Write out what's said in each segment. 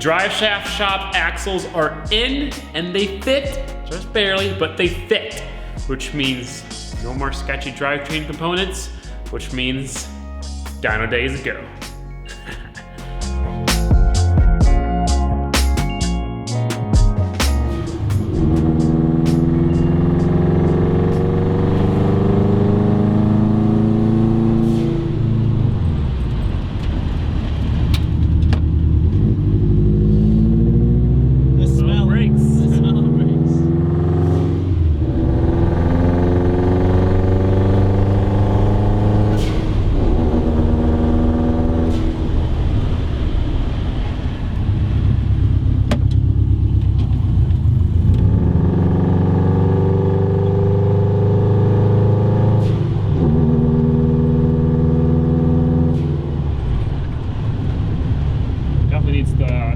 drive shaft shop axles are in, and they fit, just barely, but they fit, which means no more sketchy drivetrain components, which means dyno days ago.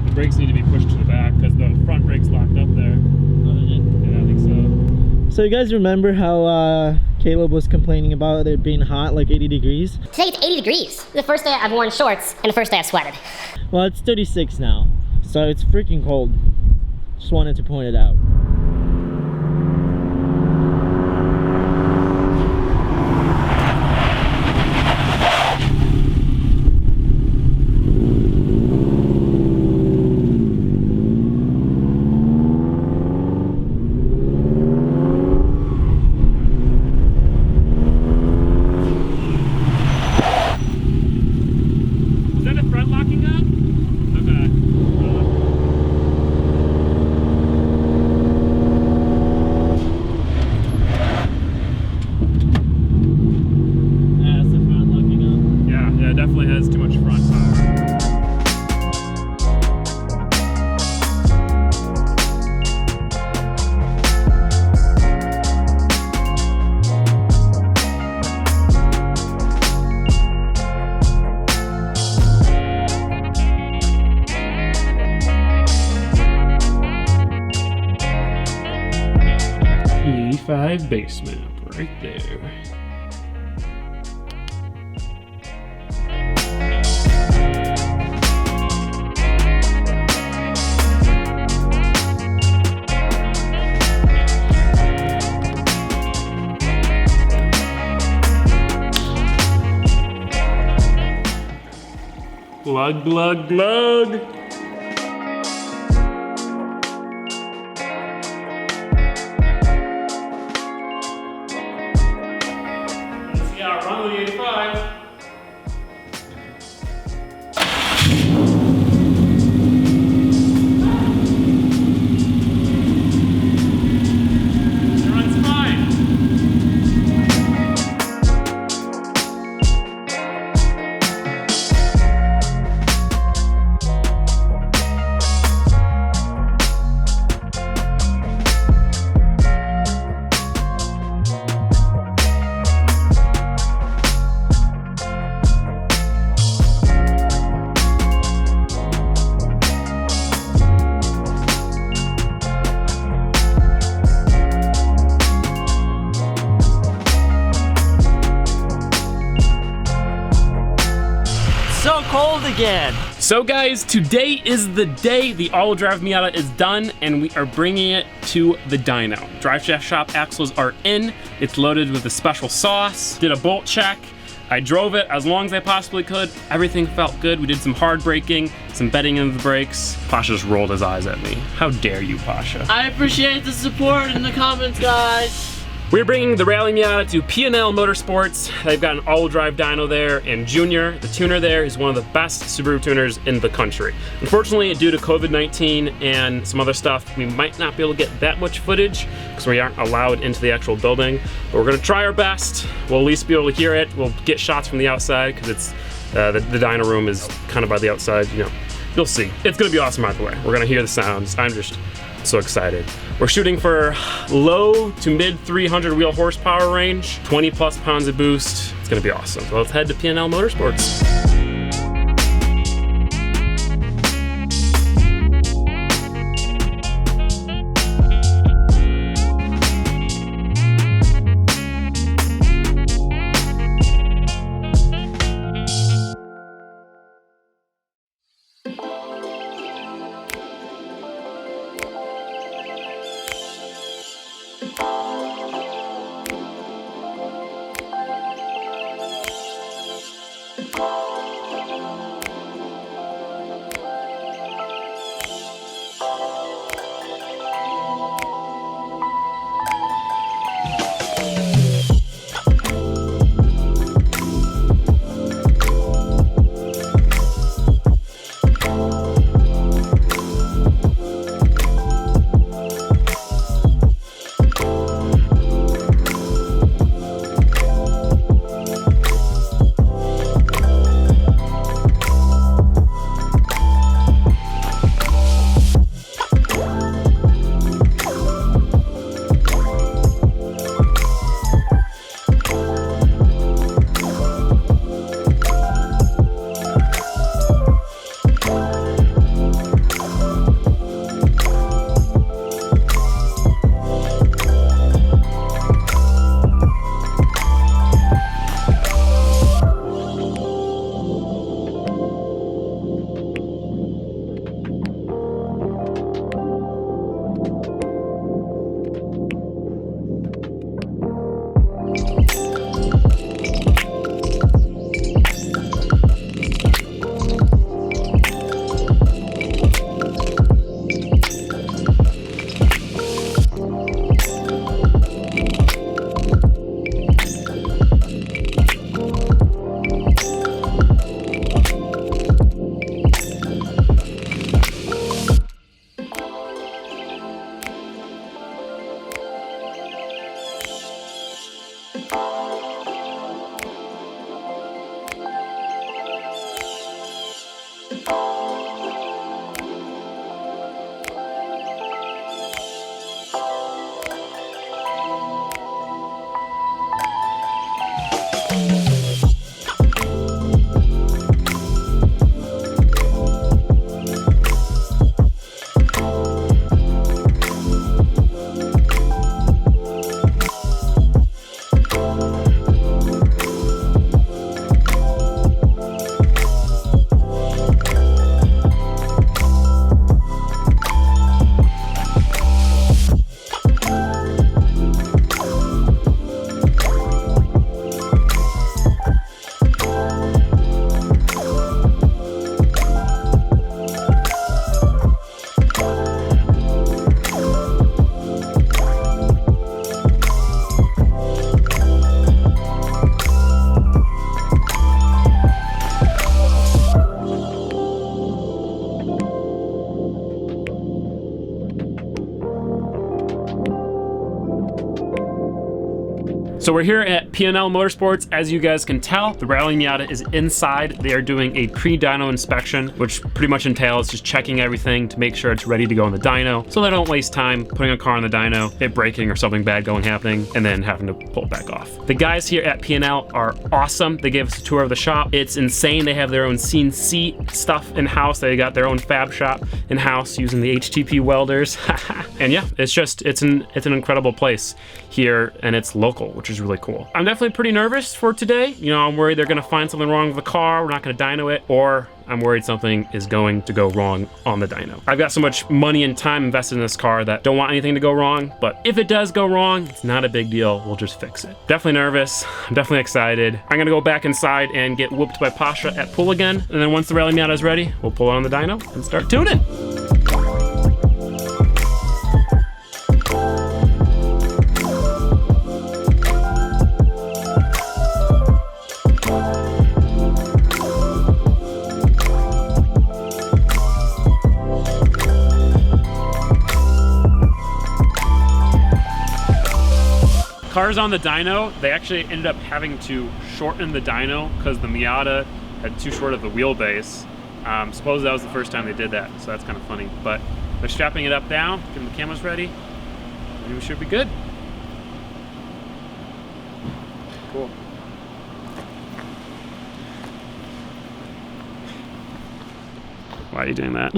The brakes need to be pushed to the back because the front brake's locked up there. Yeah, I think so. So you guys remember how Caleb was complaining about it being hot, like 80 degrees? Today it's 80 degrees. The first day I've worn shorts and the first day I've sweated. Well, it's 36 now, so it's freaking cold. Just wanted to point it out. Base map right there. Glug, glug, glug. Run with the 85. It runs fine. So cold again. So guys, today is the day the all-wheel drive Miata is done, and we are bringing it to the dyno. Drive shaft shop axles are in. It's loaded with a special sauce. Did a bolt check. I drove it as long as I possibly could. Everything felt good. We did some hard braking, some bedding into the brakes. Pasha just rolled his eyes at me. How dare you, Pasha? I appreciate the support in the comments, guys. We're bringing the Rally Miata to P&L Motorsports. They've got an all-wheel drive dyno there, and Junior, the tuner there, is one of the best Subaru tuners in the country. Unfortunately, due to COVID-19 and some other stuff, we might not be able to get that much footage because we aren't allowed into the actual building, but we're gonna try our best. We'll at least be able to hear it. We'll get shots from the outside because it's the dyno room is kind of by the outside, you know. You'll see. It's gonna be awesome either way. We're gonna hear the sounds. I'm just so excited. We're shooting for low to mid 300 wheel horsepower range, 20 plus pounds of boost. It's gonna be awesome. So let's head to P&L Motorsports. So we're here at P&L Motorsports. As you guys can tell, the Rally Miata is inside. They are doing a pre-dyno inspection, which pretty much entails just checking everything to make sure it's ready to go on the dyno, so they don't waste time putting a car on the dyno, it breaking or something bad happening, and then having to pull it back off. The guys here at P&L are awesome. They gave us a tour of the shop. It's insane. They have their own CNC stuff in-house. They got their own fab shop in-house using the HTP welders. And yeah, it's an incredible place here, and it's local, which is really cool. I'm definitely pretty nervous for today. You know, I'm worried they're gonna find something wrong with the car, we're not gonna dyno it, or I'm worried something is going to go wrong on the dyno. I've got so much money and time invested in this car that don't want anything to go wrong, but if it does go wrong, it's not a big deal, we'll just fix it. Definitely nervous, I'm definitely excited. I'm gonna go back inside and get whooped by Pasha at pool again, and then once the Rally Miata is ready, we'll pull it on the dyno and start tuning. Cars on the dyno, they actually ended up having to shorten the dyno because the Miata had too short of a wheelbase. Suppose that was the first time they did that, so that's kind of funny. But they're strapping it up down, getting the cameras ready, and we should be good. Cool. Why are you doing that?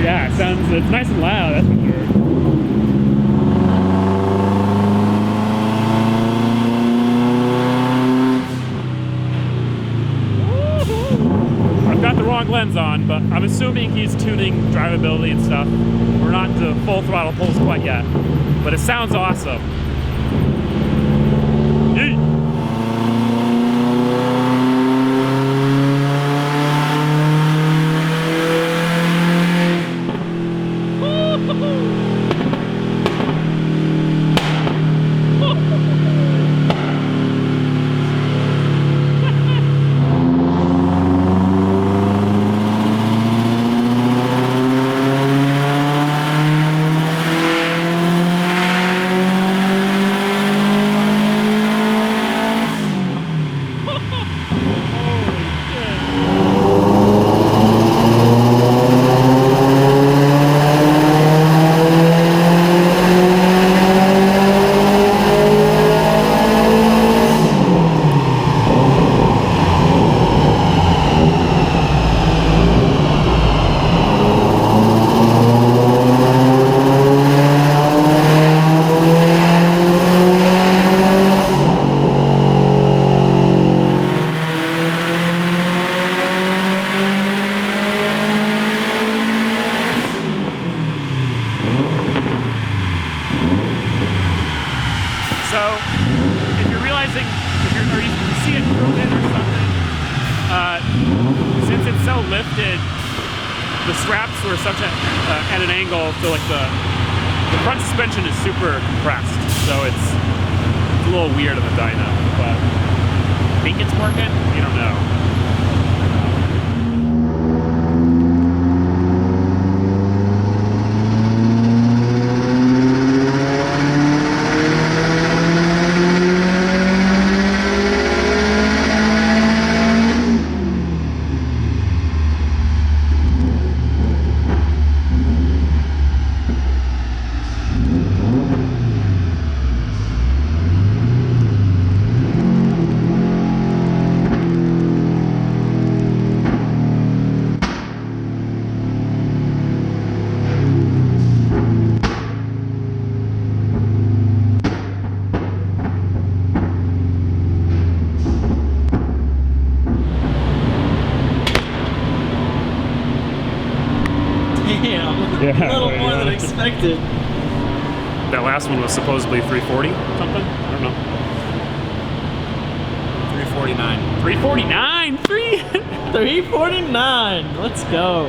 Yeah, it's nice and loud, that's for sure. I've got the wrong lens on, but I'm assuming he's tuning drivability and stuff. We're not to full throttle pulls quite yet, but it sounds awesome. Yeet. Lifted, the straps were such at an angle, so like the front suspension is super compressed, so it's a little weird on the dyno, but I think it's working. You don't know. Yeah. A little more than expected. That last one was supposedly 340 something. I don't know. 349. 349. 349. Let's go.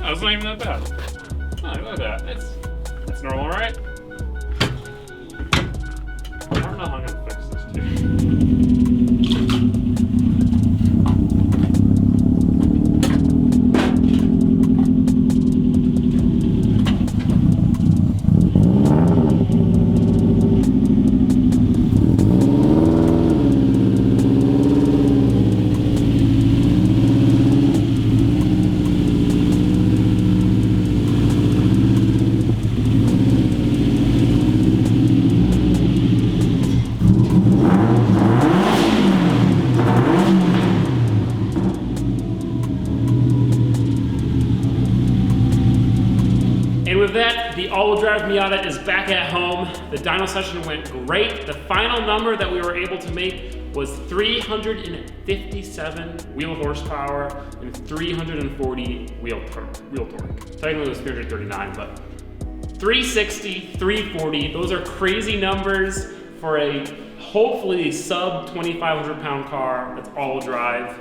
Oh, it's not even that bad. Oh, look at that. It's normal, right? I don't know how I'm gonna fix this too. And with that, the all-wheel drive Miata is back at home. The dyno session went great. The final number that we were able to make was 357 wheel horsepower and 340 wheel torque. Technically it was 339, but 360, 340, those are crazy numbers for a hopefully sub 2,500 pound car that's all-wheel drive.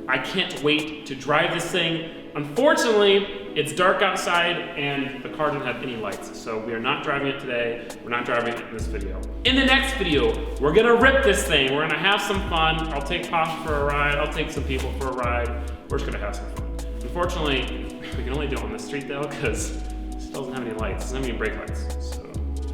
I can't wait to drive this thing. Unfortunately, it's dark outside and the car doesn't have any lights, so we are not driving it today. We're not driving it in this video. In the next video, we're gonna rip this thing. We're gonna have some fun. I'll take Pasha for a ride. I'll take some people for a ride. We're just gonna have some fun. Unfortunately, we can only do it on the street though, because it still doesn't have any lights. It doesn't have any brake lights. So.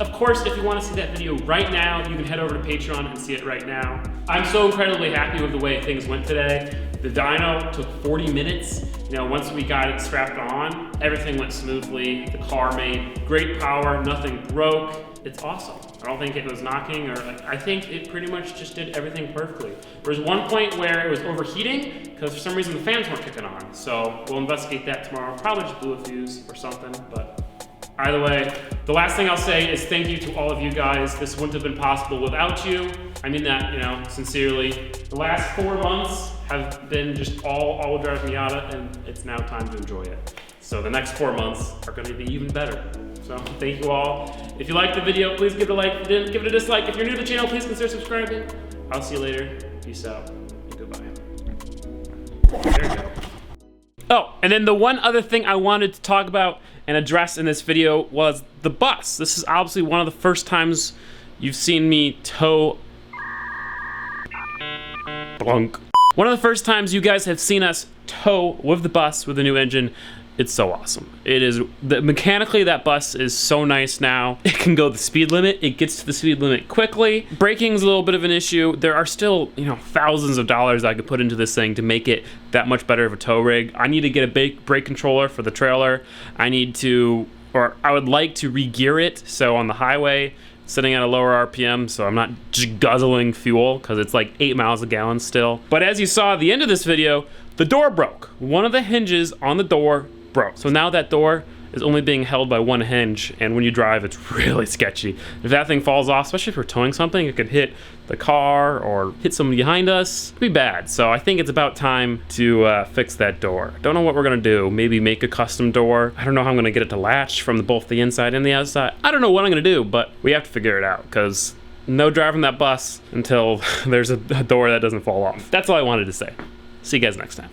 Of course, if you want to see that video right now, you can head over to Patreon and see it right now. I'm so incredibly happy with the way things went today. The dyno took 40 minutes. You know, once we got it strapped on, everything went smoothly. The car made great power, nothing broke. It's awesome. I don't think it was knocking, or I think it pretty much just did everything perfectly. There was one point where it was overheating because for some reason the fans weren't kicking on. So we'll investigate that tomorrow. Probably just blew a fuse or something, but either way, the last thing I'll say is thank you to all of you guys. This wouldn't have been possible without you. I mean that, you know, sincerely. The last 4 months have been just all-wheel drive Miata, and it's now time to enjoy it. So the next 4 months are gonna be even better. So thank you all. If you liked the video, please give it a like. If you didn't, give it a dislike. If you're new to the channel, please consider subscribing. I'll see you later. Peace out, and goodbye. There you go. Oh, and then the one other thing I wanted to talk about and address in this video was the bus. This is obviously one of the first times you've seen me tow Blunk. One of the first times you guys have seen us tow with the bus with the new engine It's so awesome. It is, mechanically that bus is so nice now. It can go the speed limit. It gets to the speed limit quickly. Braking's a little bit of an issue. There are still, you know, thousands of dollars I could put into this thing to make it that much better of a tow rig. I need to get a brake controller for the trailer. I would like to re-gear it, so on the highway, sitting at a lower RPM, so I'm not just guzzling fuel, because it's like 8 miles a gallon still. But as you saw at the end of this video, the door broke. One of the hinges on the door broke. So now that door is only being held by one hinge, and when you drive, it's really sketchy. If that thing falls off, especially if we're towing something, it could hit the car or hit somebody behind us. It'd be bad. So I think it's about time to fix that door. Don't know what we're gonna do. Maybe make a custom door. I don't know how I'm gonna get it to latch from both the inside and the outside. I don't know what I'm gonna do, but we have to figure it out, because no driving that bus until there's a door that doesn't fall off. That's all I wanted to say. See you guys next time.